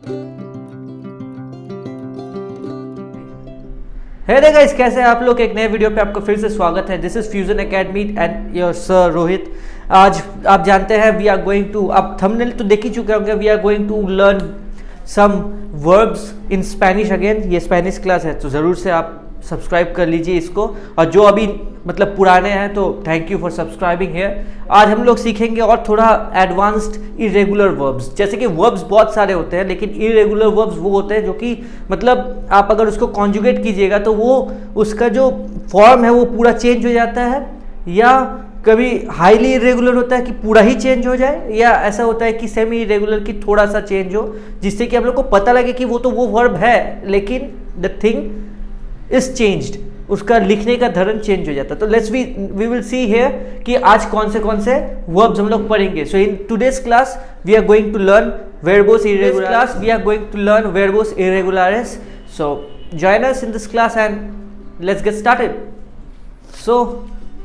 Hey there guys, कैसे हैं आप लोग। एक नए वीडियो पे आपको फिर से स्वागत है। This is fusion academy and your sir Rohit. आज आप जानते हैं वी आर गोइंग टू, आप थंबनेल तो देख ही चुके होंगे, we are going to learn some verbs in Spanish again. ये स्पेनिश क्लास है तो ज़रूर से आप सब्सक्राइब कर लीजिए इसको, और जो अभी मतलब पुराने हैं तो thank you for subscribing here. आज हम लोग सीखेंगे और थोड़ा एडवांस्ड इरेगुलर वर्ब्स। जैसे कि वर्ब्स बहुत सारे होते हैं, लेकिन इरेगुलर वर्ब्स वो होते हैं जो कि मतलब आप अगर उसको कॉन्जुगेट कीजिएगा तो वो उसका जो फॉर्म है वो पूरा चेंज हो जाता है, या कभी हाईली इरेगुलर होता है कि पूरा ही चेंज हो जाए, या ऐसा होता है कि सेमी इरेगुलर की थोड़ा सा चेंज हो, जिससे कि हम लोग को पता लगे कि वो तो वो वर्ब है लेकिन द थिंग इज चेंज्ड, उसका लिखने का धरन चेंज हो जाता है। तो let's we will see here कि आज कौन से वर्ब्स हम लोग पढ़ेंगे। So in today's class we are going to learn verbos irregulares. We are going to learn verbos irregulares. So join us in this class and let's get started. So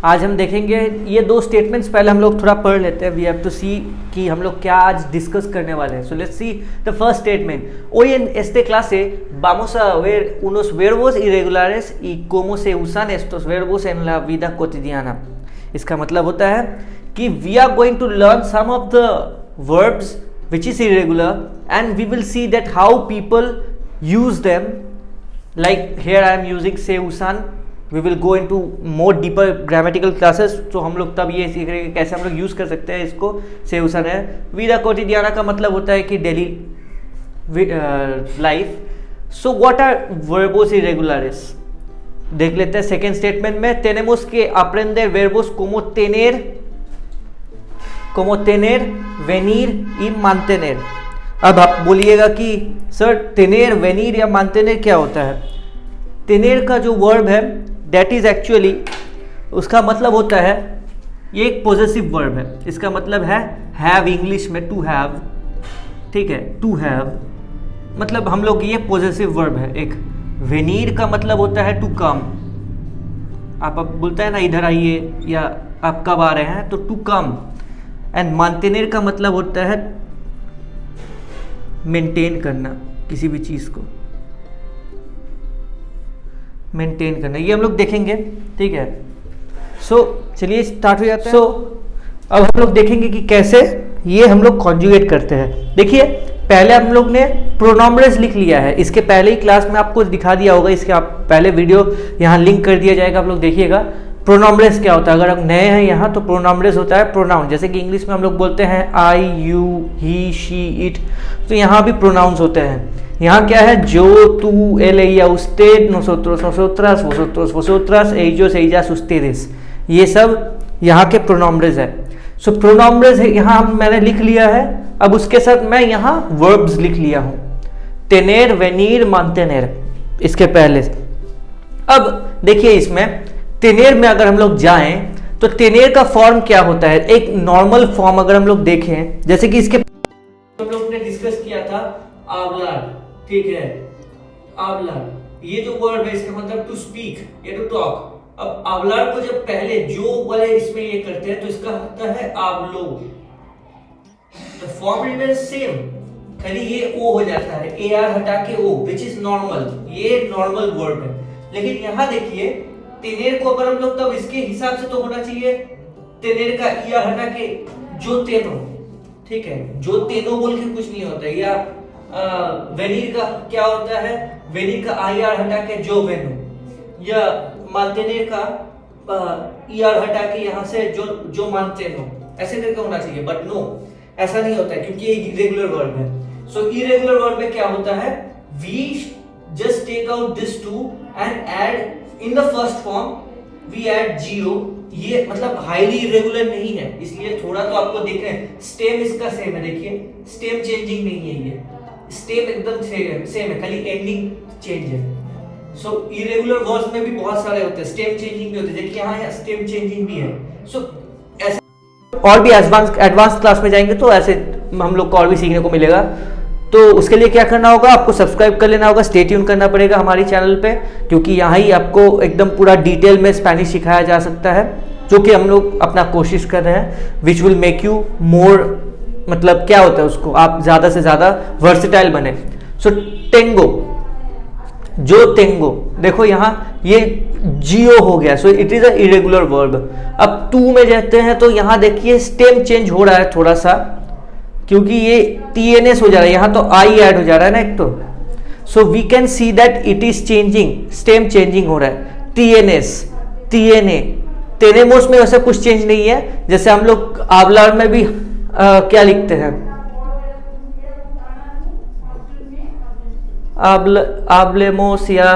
आज हम देखेंगे ये दो स्टेटमेंट्स। पहले हम लोग थोड़ा पढ़ लेते हैं। वी हैव टू सी कि हम लोग क्या आज डिस्कस करने वाले हैं। So let's see the first statement. Hoy en este clase vamos a ver unos verbos irregulares y cómo se usan estos verbos en la vida cotidiana. इसका मतलब होता है कि we are going to learn some of the verbs which is irregular and we will see that how people use them. Like here I am using se usan. We will go into more deeper grammatical classes. तो हम लोग तब ये सीख रहे हैं कैसे हम लोग यूज़ कर सकते हैं इसको। से उसन है। विदा कोटिडियाना का मतलब होता है कि daily life. So what are वर्बोस इरेगुलारिस देख लेते हैं सेकेंड स्टेटमेंट में। टेनेमोस के अप्रेंडर वर्बोस como tener, venir y mantener। अब आप बोलिएगा कि सर टेनेर, वेनीर या मानतेनेर क्या होता है। टेनेर का जो वर्ब है दैट इज एक्चुअली, उसका मतलब होता है, ये एक पॉजेसिव वर्ब है। इसका मतलब है हैव, इंग्लिश में टू हैव, ठीक है, टू हैव मतलब हम लोग, ये पॉजेसिव वर्ब है एक। वेनीर का मतलब होता है टू कम। आप बोलते हैं ना इधर आइए या आप कब आ रहे हैं, तो टू कम। एंड मानतेनेर का मतलब होता है मेंटेन करना, किसी भी चीज़ को मेंटेन करना। ये हम लोग देखेंगे, ठीक है। सो चलिए स्टार्ट हो जाता है। सो अब हम लोग देखेंगे कि कैसे ये हम लोग कॉन्जुगेट करते हैं। देखिए पहले हम लोग ने प्रोनॉमिनल्स लिख लिया है। इसके पहले ही क्लास में आपको दिखा दिया होगा, इसके आप पहले वीडियो यहाँ लिंक कर दिया जाएगा, आप लोग देखिएगा। प्रोनॉमिनल्स क्या होता है, अगर हम नए हैं यहाँ तो प्रोनॉमिनल्स होता है प्रोनाउन। जैसे कि इंग्लिश में हम लोग बोलते हैं आई, यू, ही, शी, इट, तो यहाँ भी प्रोनाउंस होते हैं। यहाँ क्या है, जो, tú, él, ella, usted, nosotros, nosotras, vosotros, vosotras, ellos, ellas, ustedes, ये सब यहाँ के प्रोनॉमिनल्स है। सो प्रोनॉमिनल्स यहाँ मैंने लिख लिया है। अब उसके साथ मैं यहाँ वर्ब्स लिख लिया हूँ, tener, venir, mantener, इसके पहले। अब देखिए इसमें tener में अगर हम लोग जाएं तो tener का फॉर्म क्या होता है। एक नॉर्मल फॉर्म अगर हम लोग देखें, जैसे कि इसके हम लोग ने डिस्कस किया था hablar, ठीक है, hablar, ये जो वर्ड है इसका मतलब टू स्पीक या टू टॉक। अब hablar को जब पहले जो वाले इसमें ये करते हैं तो इसका होता है hablo। The form remains same, खाली ये ओ हो जाता है, ए आर हटा के ओ, विच इज नॉर्मल, ये नॉर्मल वर्ड है। लेकिन यहाँ देखिए तेनेर को अगर हम लोग तब इसके हिसाब से तो होना चाहिए, तेनेर का ई आर हटा के जो तेनो, ठीक है, जो तेनो बोल के कुछ नहीं होता। या वेनीर का क्या होता है, वेनीर का आई आर हटा के जो वेनो, या मानतेनेर का ई आर हटा के यहाँ से जो मानतेनो, ऐसे करके होना चाहिए। बट नो, ऐसा नहीं होता है क्योंकि ये इरेगुलर वर्ब है। सो इरेगुलर वर्ब में क्या होता है, we just take out this two and add in the first form, we add zero. ये मतलब हाईली इरेगुलर नहीं है, इसलिए थोड़ा तो आपको देख रहे हैं। स्टेम इसका सेम है, देखिए स्टेम चेंजिंग नहीं है, ये स्टेम एकदम सेम है, खाली एंडिंग चेंज है। सो इरेगुलर वर्ड्स में भी बहुत सारे होते हैं, स्टेम चेंजिंग भी होते हैं, देखिए यहाँ स्टेम चेंजिंग भी है। सो ऐसा और भी एडवांस क्लास में जाएंगे तो ऐसे हम लोग को और भी सीखने को मिलेगा। तो उसके लिए क्या करना होगा, आपको सब्सक्राइब कर लेना होगा, स्टे ट्यून करना पड़ेगा हमारी चैनल पे, क्योंकि यहाँ ही आपको एकदम पूरा डिटेल में स्पेनिश सिखाया जा सकता है, जो कि हम लोग अपना कोशिश कर रहे हैं, which will make you more मतलब क्या होता है उसको आप ज्यादा से ज्यादा वर्सेटाइल बने। सो टेंगो, जो टेंगो देखो यहाँ ये जियो हो गया, so it is a irregular verb. अब टू में जाते हैं तो यहाँ देखिए स्टेम चेंज हो रहा है थोड़ा सा, क्योंकि ये टीएनएस हो जा रहा है, यहाँ तो आई ऐड हो जा रहा है ना एक तो। So we can see that it is changing, stem changing हो रहा है। टीएनएस, टीएनए, टेनेमोस में वैसे कुछ चेंज नहीं है, जैसे हम लोग आबलार में भी क्या लिखते हैं, आबलेमोस या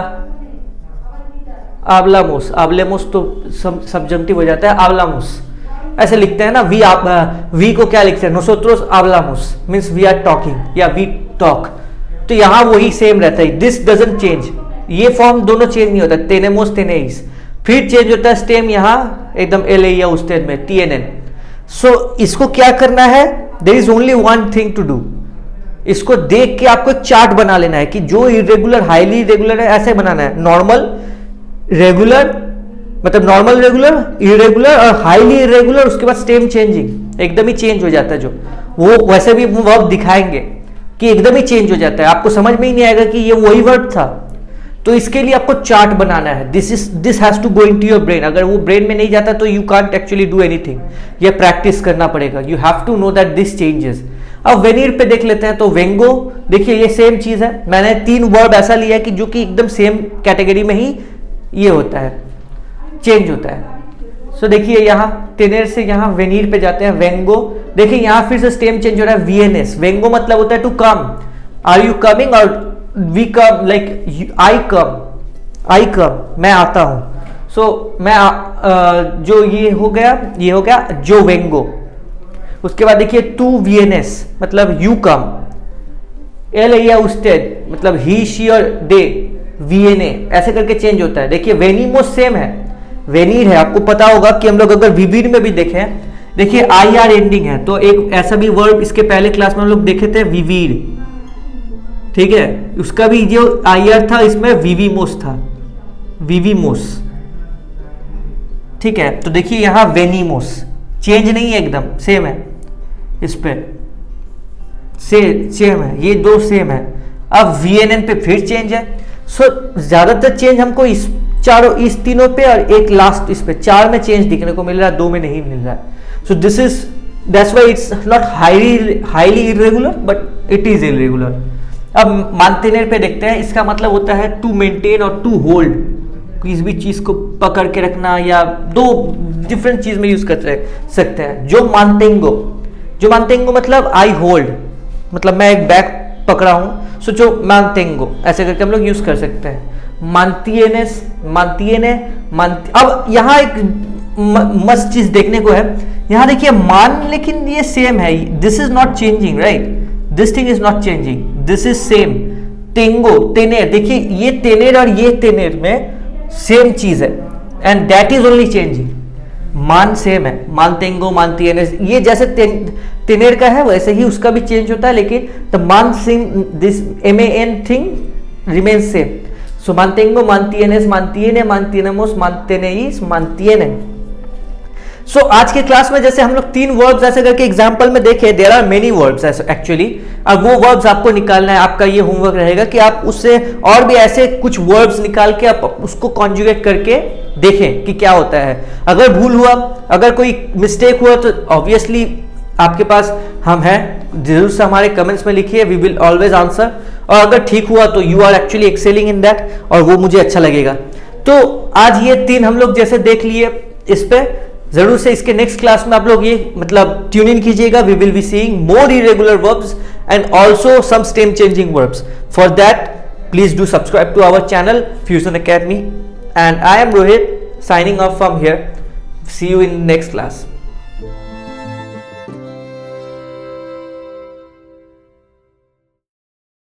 आबलामोस, आबलेमोस तो सबजंक्टिव हो जाता है, आबलामोस ऐसे लिखते हैं ना। वी को क्या लिखते हैं, नोसोत्रोस आबलामोस, मीन्स वी आर टॉकिंग या वी टॉक। तो यहाँ वही सेम रहता है, दिस डजंट चेंज, ये फॉर्म दोनों चेंज नहीं होता, टेनेमोस टेनेइस। फिर चेंज होता है स्टेम यहाँ एकदम एल या उस्तेद में टीएनएन। सो इसको क्या करना है, there is only one thing to do, इसको देख के आपको एक चार्ट बना लेना है कि जो इरेगुलर हाईली इरेगुलर है ऐसे बनाना है, नॉर्मल रेगुलर मतलब नॉर्मल रेगुलर, इरेगुलर और हाईली इरेगुलर, उसके बाद स्टेम चेंजिंग एकदम ही चेंज हो जाता है। जो वो वैसे भी वर्ब दिखाएंगे कि एकदम ही चेंज हो जाता है, आपको समझ में ही नहीं आएगा कि ये वही वर्ब था। तो इसके लिए आपको चार्ट बनाना है, this has to go into your brain. अगर वो ब्रेन में नहीं जाता तो you can't actually do anything, ये प्रैक्टिस करना पड़ेगा, you have to know that this changes. अब वेनीर पे देख लेते हैं, तो वेंगो देखिए ये सेम चीज है, मैंने 3 वर्ब ऐसा लिया है कि जो कि एकदम सेम कैटेगरी में ही ये होता है, चेंज होता है। सो देखिए यहाँ टेनेर से यहाँ वेनीर पे जाते हैं, वेंगो, देखिए यहाँ फिर से स्टेम चेंज हो रहा है, वीएनएस। वेंगो मतलब होता है to come, are you coming, और we come like I come, I come मैं आता हूं। सो मैं जो ये हो गया जो वेंगो। उसके बाद देखिए टू वीएनएस मतलब यू कम, एल या उस्टेड मतलब ही शी और दे, वीएनए ऐसे करके चेंज होता है। देखिए वेनीमोस सेम है, वेनीर है, आपको पता होगा कि हम लोग अगर विवीर में भी देखें, देखिए आई आर एंडिंग है, तो एक ऐसा भी वर्ब इसके पहले क्लास में हम लोग देखे थे विवीर, ठीक है, उसका भी जो आई आर था इसमें विवीमोस था, विवीमोस, ठीक है। तो देखिए यहां वेनीमोस चेंज नहीं है, एकदम सेम है, इस पे सेम है, ये दो सेम है। अब वीएनएन पे फिर चेंज है। सो ज्यादातर चेंज हमको इस चारों, इस तीनों पे और एक लास्ट इस पे, 4 में चेंज दिखने को मिल रहा है, 2 में नहीं मिल रहा है। So this is that's why it's not highly irregular but it is irregular. अब मानतेनर पे देखते हैं, इसका मतलब होता है टू मेंटेन और टू होल्ड, किसी भी चीज को पकड़ के रखना, या 2 डिफरेंट चीज में यूज कर सकते हैं। जो मानतेंगो मतलब आई होल्ड, मतलब मैं एक बैग पकड़ा हूं, सो जो मानतेंगो ऐसे करके हम लोग यूज कर सकते हैं। मानतिएनेस, मानतिएने, अब यहाँ एक मस्त चीज देखने को है, यहाँ देखिए मान, लेकिन ये सेम है, this is not changing, right, this thing is not changing, this is same. टेंगो, टेनेर, देखिए ये टेनेर और ये टेनेर में सेम चीज है, and that is only changing. मान सेम है, मानतेंगो, मानतिएनेस, ये जैसे टेनेर का है वैसे ही उसका भी चेंज होता है, लेकिन द मान सिंग this MAN thing remains same. So मानतेंगो, मानतिएनेस, मानतिएने, मानतिएनेमोस, मानतेनेइस, मानतिएने। सो आज के क्लास में जैसे हम लोग 3 वर्ब्स ऐसे करके एग्जांपल में देखे, there are many verbs actually. अब वो वर्ब्स आपको निकालना है, आपका ये होमवर्क रहेगा कि आप उससे और भी ऐसे कुछ वर्ब्स निकाल के आप उसको कॉन्जुगेट करके देखें कि क्या होता है। अगर भूल हुआ, अगर कोई मिस्टेक हुआ तो ऑब्वियसली आपके पास हम हैं, जरूर से हमारे कमेंट्स में लिखिए, वी विल ऑलवेज आंसर। और अगर ठीक हुआ तो you are actually excelling in that, और वो मुझे अच्छा लगेगा। तो आज ये 3 हम लोग जैसे देख लिए, इस पे जरूर से इसके नेक्स्ट क्लास में आप लोग ये मतलब ट्यून इन कीजिएगा। We will be seeing more irregular verbs and also some stem changing verbs. For that please do subscribe to our channel fusion academy, and I am Rohit signing off from here. See you in next class.